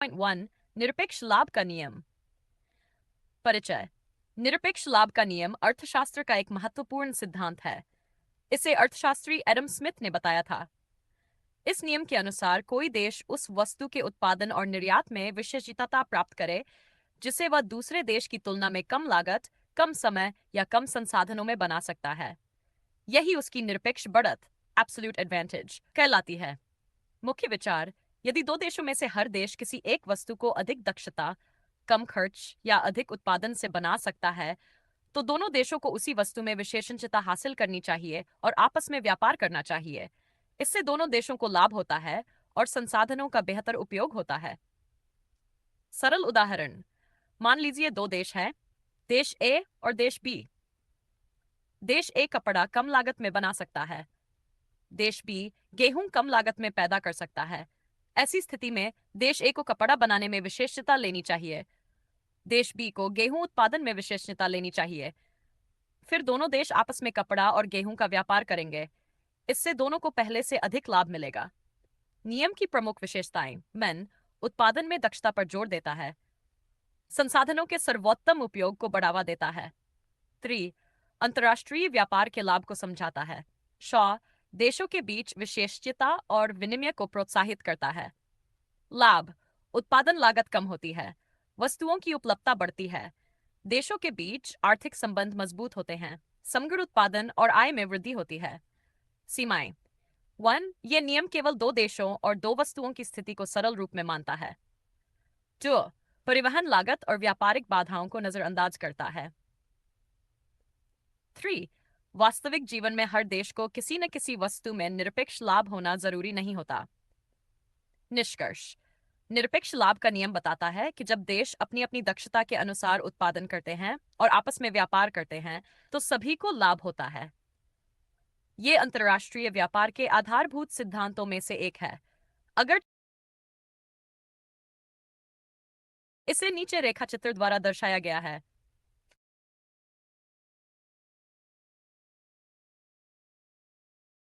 1 निरपेक्ष लाभ का नियम। परिचय। निरपेक्ष लाभ का नियम अर्थशास्त्र का एक महत्वपूर्ण सिद्धांत है। इसे अर्थशास्त्री एडम स्मिथ ने बताया था। इस नियम के अनुसार कोई देश उस वस्तु के उत्पादन और निर्यात में विशेषज्ञता प्राप्त करे जिसे वह दूसरे देश की तुलना में कम लागत, कम समय या कम संसाधनों में बना सकता है। यही उसकी निरपेक्ष बढ़त एब्सोल्यूट एडवांटेज कहलाती है। मुख्य विचार। यदि दो देशों में से हर देश किसी एक वस्तु को अधिक दक्षता, कम खर्च या अधिक उत्पादन से बना सकता है, तो दोनों देशों को उसी वस्तु में विशेषज्ञता हासिल करनी चाहिए और आपस में व्यापार करना चाहिए। इससे दोनों देशों को लाभ होता है और संसाधनों का बेहतर उपयोग होता है। सरल उदाहरण। मान लीजिए दो देश हैं, देश ए और देश बी। देश ए कपड़ा कम लागत में बना सकता है, देश बी गेहूं कम लागत में पैदा कर सकता है। ऐसी स्थिति में देश ए को कपड़ा बनाने में विशेषज्ञता लेनी चाहिए, देश बी को गेहूं उत्पादन में विशेषज्ञता लेनी चाहिए। फिर दोनों देश आपस में कपड़ा और गेहूं का व्यापार करेंगे। इससे दोनों को पहले से अधिक लाभ मिलेगा। नियम की प्रमुख विशेषताएं। मन उत्पादन में दक्षता पर जोर देता है, संसाधनों के सर्वोत्तम उपयोग को बढ़ावा देता है। 3 अंतर्राष्ट्रीय व्यापार के लाभ को समझाता है। शॉ देशों के बीच विशेषज्ञता और विनिमय को प्रोत्साहित करता है। लाभ उत्पादन लागत कम होती है, वस्तुओं की उपलब्धता बढ़ती है, देशों के बीच आर्थिक संबंध मजबूत होते हैं, समग्र उत्पादन और आय में वृद्धि होती है। सीमाएं। 1 यह नियम केवल दो देशों और दो वस्तुओं की स्थिति को सरल रूप में मानता है। 2 परिवहन लागत और व्यापारिक बाधाओं को नजरअंदाज करता है। 3 वास्तविक जीवन में हर देश को किसी न किसी वस्तु में निरपेक्ष लाभ होना जरूरी नहीं होता। निष्कर्ष। निरपेक्ष लाभ का नियम बताता है कि जब देश अपनी अपनी दक्षता के अनुसार उत्पादन करते हैं और आपस में व्यापार करते हैं, तो सभी को लाभ होता है। ये अंतर्राष्ट्रीय व्यापार के आधारभूत सिद्धांतों में से एक है। अगर इसे नीचे रेखाचित्र द्वारा दर्शाया गया है।